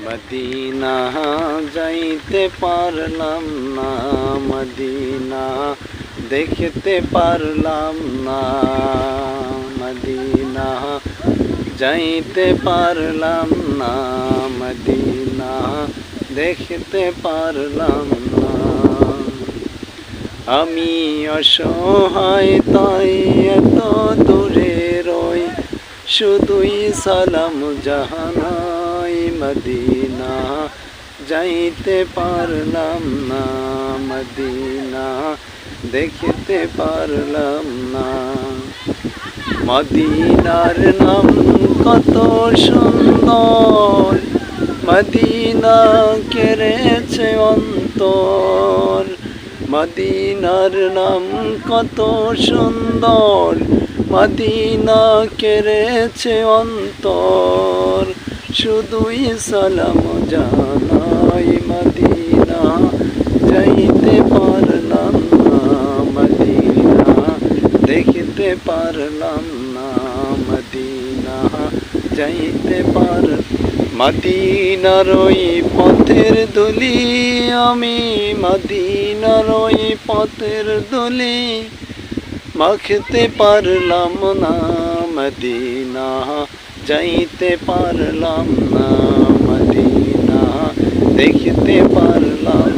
Medina যাইতে পারলাম না, মদিনা দেখতে পারলাম না, মদিনা যাইতে পারলাম না, মদিনা দেখতে পারলাম না। আমি অসহায় তাই এত দূরে রই, শুধুই সালাম জাহানাই, মদিনা যাইতে পারলাম না, মদিনা দেখতে পারলাম না। মদিনার নাম কত সুন্দর, মদিনা কেড়েছে অন্তর, মদিনার নাম কত সুন্দর, মদিনা কেড়েছে অন্তর, শুধুই সালাম জানাই, মদিনা যাইতে পারলাম না, মদিনা দেখতে পারলাম না, মদিনা যাইতে পার। মদিনার ওই পথের ধুলি আমি, মদিনার ওই পথের ধুলি মাখতে পারলাম না, মদিনা যাইতে পারলাম না, মদিনা দেখতে পারলাম